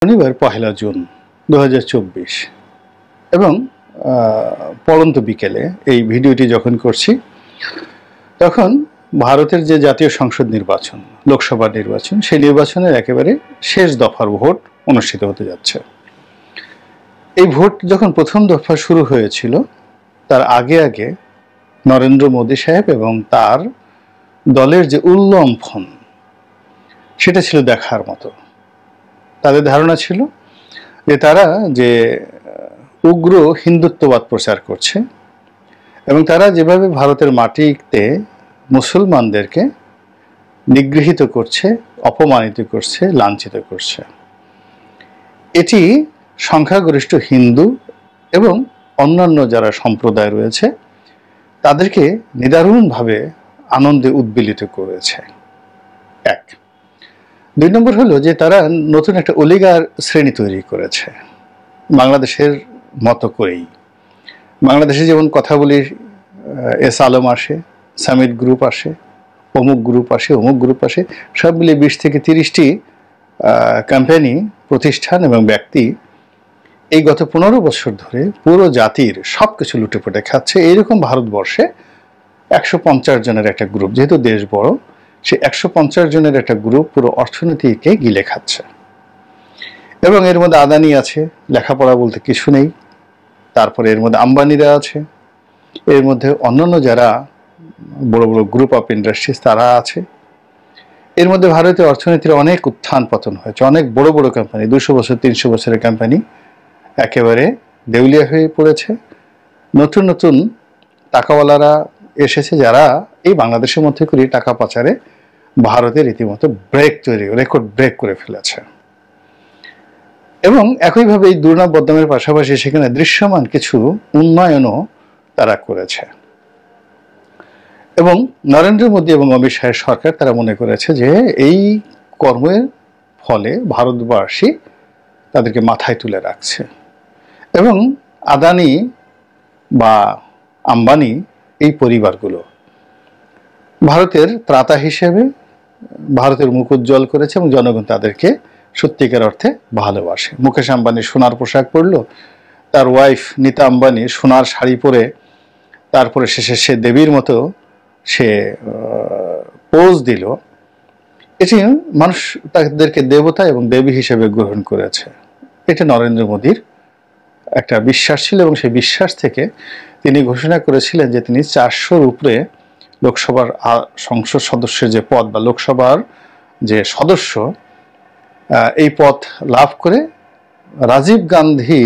শনিবার 1 জুন 2024 এবং পড়ন্ত বিকেলে এই ভিডিওটি যখন করছি তখন ভারতের যে জাতীয় সংসদ নির্বাচন, লোকসভা নির্বাচন, সেই নির্বাচনের একেবারে শেষ দফার ভোট অনুষ্ঠিত হতে যাচ্ছে। এই ভোট যখন প্রথম দফা শুরু হয়েছিল তার আগে আগে নরেন্দ্র মোদী সাহেব এবং তার দলের যে উল্লম্ফন সেটা ছিল দেখার মতো। তাদের ধারণা ছিল যে তারা যে উগ্র হিন্দুত্ববাদ প্রচার করছে এবং তারা যেভাবে ভারতের মাটিতে মুসলমানদেরকে নিগৃহীত করছে, অপমানিত করছে, লাঞ্ছিত করছে, এটি সংখ্যাগরিষ্ঠ হিন্দু এবং অন্যান্য যারা সম্প্রদায় রয়েছে তাদেরকে নিদারুণভাবে আনন্দে উদ্বেলিত করেছে। এক। 2 নম্বর হলো যে তারা নতুন একটা অলিগার শ্রেণী তৈরি করেছে বাংলাদেশের মতো করেই। বাংলাদেশে যেমন কথা বলি এস আলম আসে, সামিট গ্রুপ আসে, অমুক গ্রুপ আসে, অমুক গ্রুপ আসে, সব মিলিয়ে 20 থেকে 30টি কোম্পানি, প্রতিষ্ঠান এবং ব্যক্তি এই গত 15 বছর ধরে পুরো জাতির সব কিছু লুটেপুটে খাচ্ছে। এইরকম ভারতবর্ষে 150 জনের একটা গ্রুপ, যেহেতু দেশ বড়, সে 150 জনের একটা গ্রুপ পুরো অর্থনীতিকে গিলে খাচ্ছে। এবং এর মধ্যে আদানি আছে, লেখাপড়া বলতে কিছু নেই। তারপরে এর মধ্যে আম্বানিরা আছে, এর মধ্যে অন্যান্য যারা বড় বড় গ্রুপ অফ ইন্ডাস্ট্রিজ তারা আছে। এর মধ্যে ভারতীয় অর্থনীতির অনেক উত্থান পতন হয়েছে। অনেক বড় বড় কোম্পানি, 200 বছর 300 বছরের কোম্পানি একেবারে দেউলিয়া হয়ে পড়েছে। নতুন নতুন টাকাওয়ালারা এসেছে যারা এই বাংলাদেশের মধ্যে করে টাকা পাচারে ভারতের রীতিমতো রেকর্ড ব্রেক করে ফেলেছে। এবং একইভাবে এই দুর্নাম বদনামের পাশাপাশি সেখানে দৃশ্যমান কিছু উন্নয়নও তারা করেছে। এবং নরেন্দ্র মোদী এবং অমিত শাহের সরকার তারা মনে করেছে যে এই কর্মের ফলে ভারতবাসী তাদেরকে মাথায় তুলে রাখছে। এবং আদানি বা আম্বানি এই পরিবারগুলো ভারতের ত্রাতা হিসেবে ভারতের মুখ উজ্জ্বল করেছে এবং জনগণ তাদেরকে সত্যিকার অর্থে ভালোবাসে। মুকেশ আম্বানি সোনার পোশাক পরলো, তার ওয়াইফ নীতা আম্বানি সোনার শাড়ি পরে তারপরে শেষে সে দেবীর মতো সে পোজ দিল। এটি মানুষ তাদেরকে দেবতা এবং দেবী হিসেবে গ্রহণ করেছে। এটা নরেন্দ্র মোদীর একটা বিশ্বাস ছিল এবং সেই বিশ্বাস থেকে তিনি ঘোষণা করেছিলেন যে তিনি 400-র উপরে লোকসভার সংসদ সদস্যের যে পদ বা লোকসভার যে সদস্য এই পদ লাভ করে রাজীব গান্ধী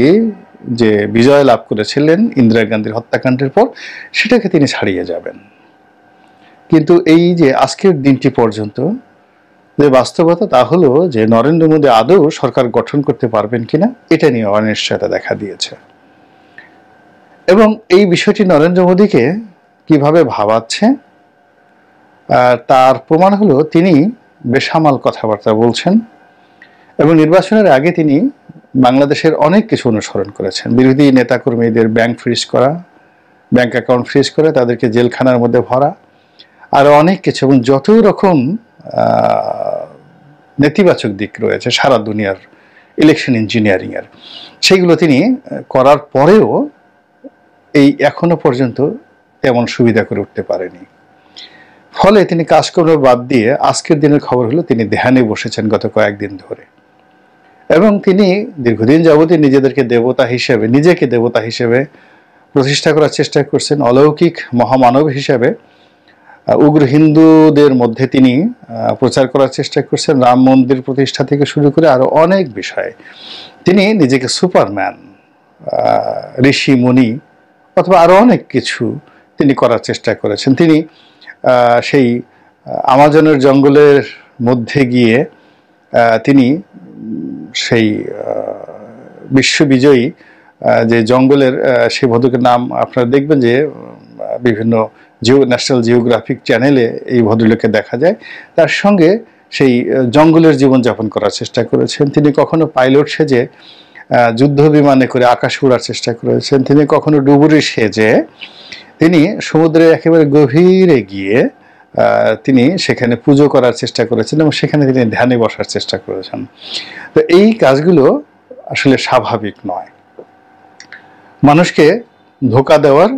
যে বিজয় লাভ করেছিলেন ইন্দিরা গান্ধীর হত্যাকাণ্ডের পর, সেটাকে তিনি ছাড়িয়ে যাবেন। কিন্তু এই যে আজকের দিনটি পর্যন্ত যে বাস্তবতা তা হলো যে নরেন্দ্র মোদী আদৌ সরকার গঠন করতে পারবেন কিনা এটা নিয়ে অনিশ্চয়তা দেখা দিয়েছে। এবং এই বিষয়টি নরেন্দ্র মোদীকে কিভাবে ভাবাচ্ছে তার প্রমাণ হলো তিনি বেসামাল কথাবার্তা বলছেন এবং নির্বাচনের আগে তিনি বাংলাদেশের অনেক কিছু অনুসরণ করেছেন। বিরোধী নেতাকর্মীদের ব্যাংক ফ্রিজ করা, ব্যাংক অ্যাকাউন্ট ফ্রিজ করে তাদেরকে জেলখানার মধ্যে ভরা, আরও অনেক কিছু। এবং যত রকম নেতিবাচক দিক রয়েছে সারা দুনিয়ার ইলেকশন ইঞ্জিনিয়ারিংয়ের, সেইগুলো তিনি করার পরেও এই এখনো পর্যন্ত তেমন সুবিধা করে উঠতে পারেনি। ফলে তিনি কাজকর্ম বাদ দিয়ে আজকের দিনের খবর হলো তিনি ধ্যানে বসেছেন গত কয়েকদিন ধরে। এবং তিনি দীর্ঘদিন যাবতীয় নিজেকে দেবতা হিসেবে প্রতিষ্ঠা করার চেষ্টা করছেন, অলৌকিক মহামানব হিসেবে উগ্র হিন্দুদের মধ্যে তিনি প্রচার করার চেষ্টা করছেন। রাম মন্দির প্রতিষ্ঠা থেকে শুরু করে আরো অনেক বিষয়ে তিনি নিজেকে সুপারম্যান, ঋষি মুনি অথবা আরো অনেক কিছু তিনি করার চেষ্টা করেছেন। তিনি সেই আমাজনের জঙ্গলের মধ্যে গিয়ে তিনি সেই বিশ্ববিজয়ী যে জঙ্গলের সেই ভদ্রকের নাম আপনারা দেখবেন যে বিভিন্ন ন্যাশনাল জিওগ্রাফিক চ্যানেলে এই ভদ্রলোককে দেখা যায়, তার সঙ্গে সেই জঙ্গলের জীবনযাপন করার চেষ্টা করেছেন। তিনি কখনো পাইলট সেজে যুদ্ধ বিমানে করে আকাশে উড়ার চেষ্টা করেছেন, তিনি কখনো ডুবুরি সেজে তিনি সমুদ্রের একেবারে গভীরে গিয়ে তিনি সেখানে পুজো করার চেষ্টা করেছেন এবং সেখানে তিনি ধ্যানে বসার চেষ্টা করেছেন। তো এই কাজগুলো আসলে স্বাভাবিক নয়। মানুষকে ধোঁকা দেওয়ার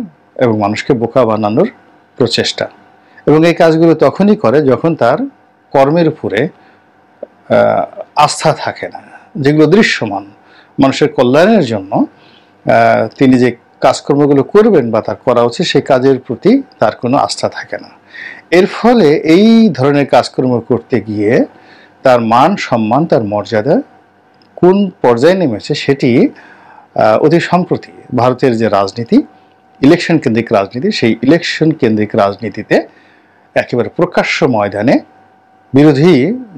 এবং মানুষকে বোকা বানানোর প্রচেষ্টা, এবং এই কাজগুলো তখনই করে যখন তার কর্মের উপরে আস্থা থাকে না, যেগুলো দৃশ্যমান মানুষের কল্যাণের জন্য তিনি যে কাজকর্মগুলো করবেন বা তার করা উচিত সেই কাজের প্রতি তার কোনো আস্থা থাকে না। এর ফলে এই ধরনের কাজকর্ম করতে গিয়ে তার মান সম্মান, তার মর্যাদা কোন পর্যায়ে নেমেছে সেটি অতি সম্প্রতি ভারতের যে রাজনীতি, ইলেকশন কেন্দ্রিক রাজনীতি, সেই ইলেকশন কেন্দ্রিক রাজনীতিতে একেবারে প্রকাশ্য ময়দানে বিরোধী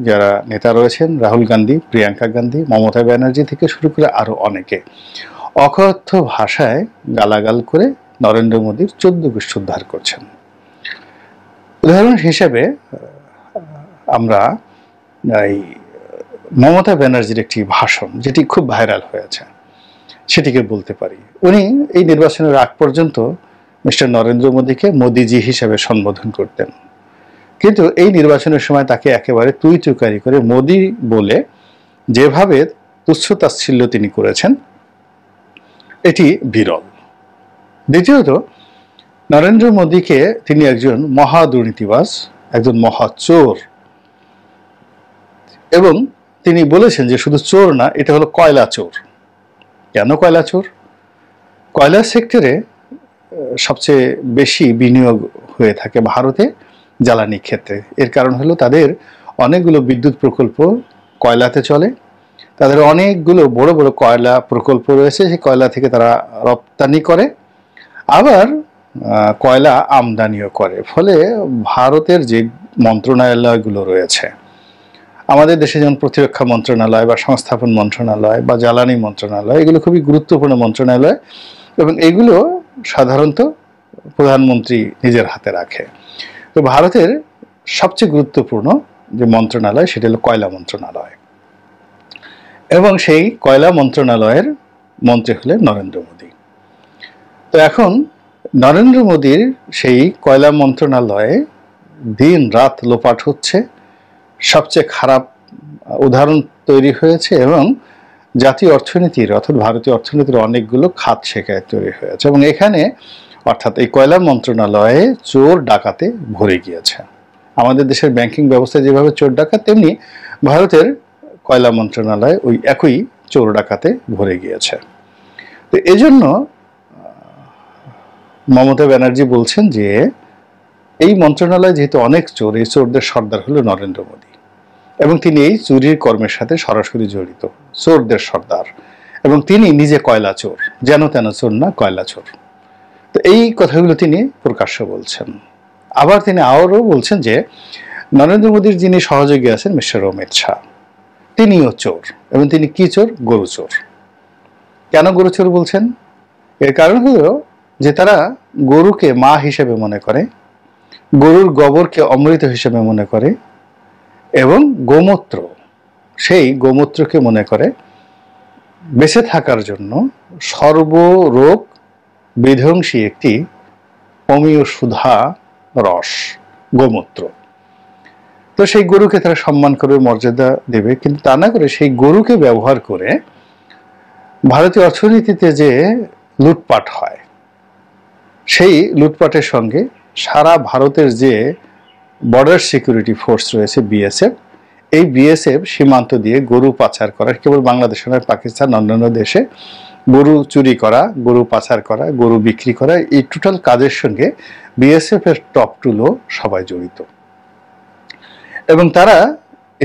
যারা নেতা রয়েছেন, রাহুল গান্ধী, প্রিয়াঙ্কা গান্ধী, মমতা ব্যানার্জি থেকে শুরু করে আরও অনেকে অকথ্য ভাষায় গালাগাল করে নরেন্দ্র মোদীর 14 গোষ্ঠী উদ্ধার করছেন। উদাহরণ হিসেবে আমরা এই মমতা ব্যানার্জির একটি ভাষণ, যেটি খুব ভাইরাল হয়েছে, সেটিকে বলতে পারি। উনি এই নির্বাচনের আগ পর্যন্ত মিস্টার নরেন্দ্র মোদীকে মোদিজি হিসেবে সম্বোধন করতেন, কিন্তু এই নির্বাচনের সময় তাকে একেবারে তুই তুকারি করে মোদি বলে যেভাবে তুচ্ছ-তাচ্ছিল্য তিনি করেছেন, এটি বিরল। দ্বিতীয়ত, নরেন্দ্র মোদীকে তিনি একজন মহা দুর্নীতিবাজ, একজন মহা চোর, এবং তিনি বলেছেন যে শুধু চোর না, এটা হলো কয়লা চোর। কেন কয়লা চোর? কয়লা সেক্টরে সবচেয়ে বেশি বিনিয়োগ হয়ে থাকে ভারতে জ্বালানি ক্ষেত্রে। এর কারণ হলো তাদের অনেকগুলো বিদ্যুৎ প্রকল্প কয়লাতে চলে, তাদের অনেকগুলো বড় বড় কয়লা প্রকল্প রয়েছে, সেই কয়লা থেকে তারা রপ্তানি করে, আবার কয়লা আমদানিও করে। ফলে ভারতের যে মন্ত্রণালয়গুলো রয়েছে, আমাদের দেশে যেমন প্রতিরক্ষা মন্ত্রণালয় বা সংস্থাপন মন্ত্রণালয় বা জ্বালানি মন্ত্রণালয়, এগুলো খুবই গুরুত্বপূর্ণ মন্ত্রণালয়, এবং এগুলো সাধারণত প্রধানমন্ত্রী নিজের হাতে রাখে। তো ভারতের সবচেয়ে গুরুত্বপূর্ণ যে মন্ত্রণালয় সেটা হলো কয়লা মন্ত্রণালয়, এবং সেই কয়লা মন্ত্রণালয়ের মন্ত্রী হলেন নরেন্দ্র মোদী। তো এখন নরেন্দ্র মোদীর সেই কয়লা মন্ত্রণালয়ে দিন রাত লোপাট হচ্ছে, সবচেয়ে খারাপ উদাহরণ তৈরি হয়েছে, এবং জাতীয় অর্থনীতির অর্থাৎ ভারতীয় অর্থনীতির অনেকগুলো খাত সেখানে তৈরি হয়েছে, এবং এখানে অর্থাৎ এই কয়লা মন্ত্রণালয়ে চোর ডাকাতে ভরে গিয়েছে। আমাদের দেশের ব্যাংকিং ব্যবস্থায় যেভাবে চোর ডাকাত, তেমনি ভারতের কয়লা মন্ত্রণালয় ওই একই চোর ডাকাতে ভরে গিয়েছে। তো এজন্য মমতা ব্যানার্জি বলছেন যে এই মন্ত্রণালয় যেহেতু অনেক চোর, এই চোরদের সর্দার হলো নরেন্দ্র মোদী, এবং তিনি এই চুরির কর্মের সাথে সরাসরি জড়িত, চোরদের সর্দার, এবং তিনি নিজে কয়লা চোর, যেন তেন চোর না, কয়লা চোর। তো এই কথাগুলো তিনি প্রকাশ্য বলছেন। আবার তিনি আরও বলছেন যে নরেন্দ্র মোদীর যিনি সহযোগী আছেন মিস্টার অমিত শাহ, তিনিও চোর, এবং তিনি কি চোর? গরু চোর। কেন গরু চোর বলছেন? এর কারণ হলো যে তারা গরুকে মা হিসেবে মনে করে, গরুর গোবরকে অমৃত হিসেবে মনে করে, এবং গোমূত্র, সেই গোমূত্রকে মনে করে বেঁচে থাকার জন্য সর্বরোগ বিধ্বংসী একটি অমীয় সুধা রস, গোমূত্র। তো সেই গরুকে তারা সম্মান করবে, মর্যাদা দেবে, কিন্তু তা না করে সেই গরুকে ব্যবহার করে ভারতীয় অর্থনীতিতে যে লুটপাট হয়, সেই লুটপাটের সঙ্গে সারা ভারতের যে বর্ডার সিকিউরিটি ফোর্স রয়েছে বিএসএফ, এই বিএসএফ সীমান্ত দিয়ে গরু পাচার করা, কেবল বাংলাদেশে নয়, পাকিস্তান, অন্যান্য দেশে গরু চুরি করা, গরু পাচার করা, গরু বিক্রি করা, এই টোটাল কাজের সঙ্গে বিএসএফ এর টপ টুলও সবাই জড়িত। এবং তারা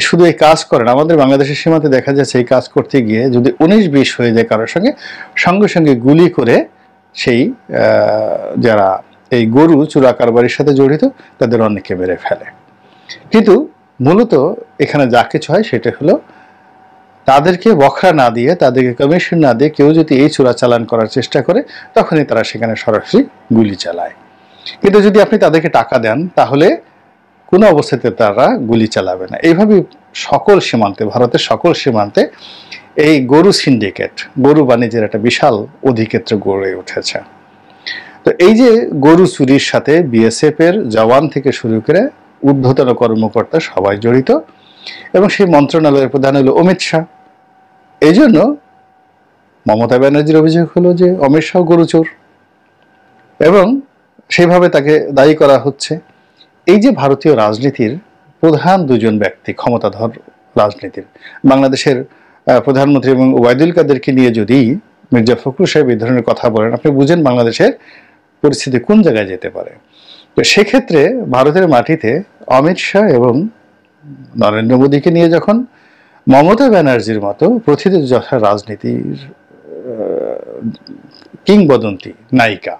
শুধু এই কাজ করেন, আমাদের বাংলাদেশের সীমান্তে দেখা যাচ্ছে এই কাজ করতে গিয়ে যদি 19-20 হয়ে যায় কারোর সঙ্গে, সঙ্গে সঙ্গে গুলি করে সেই যারা এই গরু চোরা কারবারির সাথে জড়িত তাদের অনেকে মেরে ফেলে। কিন্তু মূলত এখানে যা কিছু হয় সেটা হলো তাদেরকে বখরা না দিয়ে, তাদেরকে কমিশন না দিয়ে কেউ যদি এই চোরাচালান করার চেষ্টা করে, তখনই তারা সেখানে সরাসরি গুলি চালায়। কিন্তু যদি আপনি তাদেরকে টাকা দেন, তাহলে কোনো অবস্থাতে তারা গুলি চালাবে না। এইভাবে সকল সীমান্তে, ভারতের সকল সীমান্তে এই গরু সিন্ডিকেট, গরু বাণিজ্যের একটা বিশাল অধিক্ষেত্র গড়ে উঠেছে। তো এই যে গরু চুরির সাথে বিএসএফ এর জওয়ান থেকে শুরু করে ঊর্ধ্বতন কর্মকর্তা সবাই জড়িত, এবং সেই মন্ত্রণালয়ের প্রধান হলো অমিত শাহ। এই জন্য মমতা ব্যানার্জির অভিযোগ হলো যে অমিত শাহ গরুচোর, এবং সেইভাবে তাকে দায়ী করা হচ্ছে। এই যে ভারতীয় রাজনীতির প্রধান দুজন ব্যক্তি, ক্ষমতাধর রাজনীতির, বাংলাদেশের প্রধানমন্ত্রী এবং ওবায়দুল কাদেরকে নিয়ে যদি মির্জা ফখরুল সাহেব এই ধরনের কথা বলেন, আপনি বুঝেন বাংলাদেশের পরিস্থিতি কোন জায়গায় যেতে পারে। তো সেক্ষেত্রে ভারতের মাটিতে অমিত শাহ এবং নরেন্দ্র মোদীকে নিয়ে যখন মমতা ব্যানার্জির মতো প্রথিতযশা রাজনীতির কিংবদন্তি নায়িকা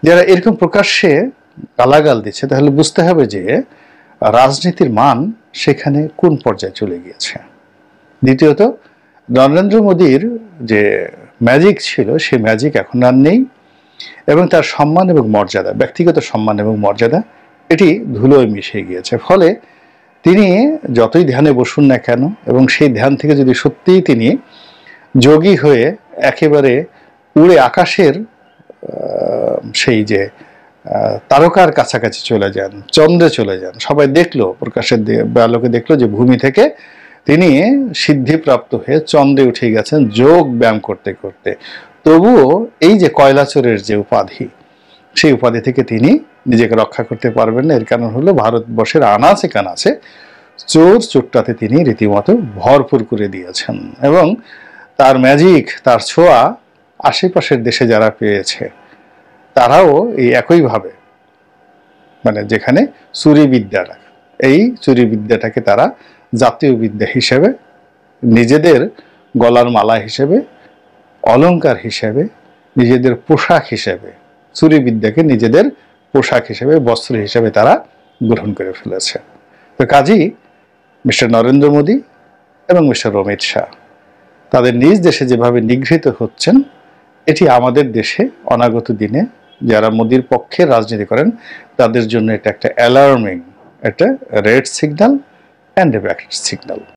যারা এরকম প্রকাশ্যে গালাগাল দিচ্ছে, তাহলে বুঝতে হবে যে রাজনীতির মান সেখানে কোন পর্যায়ে চলে গিয়েছে। দ্বিতীয়ত, নরেন্দ্র মোদীর যে ম্যাজিক ছিল সেই ম্যাজিক এখন আর নেই, এবং তার সম্মান এবং মর্যাদা, ব্যক্তিগত সম্মান এবং মর্যাদা, এটি ধুলোয় মিশে গিয়েছে। ফলে তিনি যতই ধ্যানে বসুন না কেন, এবং সেই ধ্যান থেকে যদি সত্যিই তিনি যোগী হয়ে একেবারে উড়ে আকাশের সেই যে তারকার কাছাকাছি চলে যান, চন্দ্রে চলে যান, সবাই দেখলো, প্রকাশের আলোকে দেখলো যে ভূমি থেকে তিনি সিদ্ধিপ্রাপ্ত হয়ে চন্দ্রে উঠে গেছেন যোগ ব্যায়াম করতে করতে, তবুও এই যে কয়লাচোরের যে উপাধি, সেই উপাধি থেকে তিনি নিজেকে রক্ষা করতে পারবেন না। এর কারণ হলো ভারতবর্ষের আনাচে কানাচে চোর চোরটাতে তিনি রীতিমতো ভরপুর করে দিয়েছেন, এবং তার ম্যাজিক, তার ছোঁয়া আশেপাশের দেশে যারা পেয়েছে তারাও এই একইভাবে, মানে যেখানে চুরি বিদ্যাটা, এই চুরি বিদ্যাটাকে তারা জাতীয় বিদ্যা হিসেবে, নিজেদের গলার মালা হিসেবে, অলংকার হিসেবে, নিজেদের পোশাক হিসেবে, চুরি বিদ্যাকে নিজেদের পোশাক হিসেবে, বস্ত্র হিসেবে তারা গ্রহণ করে ফেলেছে। তো কাজেই মিস্টার নরেন্দ্র মোদী এবং মিস্টার অমিত শাহ তাদের নিজ দেশে যেভাবে নিগৃহীত হচ্ছেন, এটি আমাদের দেশে অনাগত দিনে যারা মোদীর পক্ষে রাজনীতি করেন তাদের জন্য এটা একটা অ্যালার্মিং, একটা red signal and a back signal.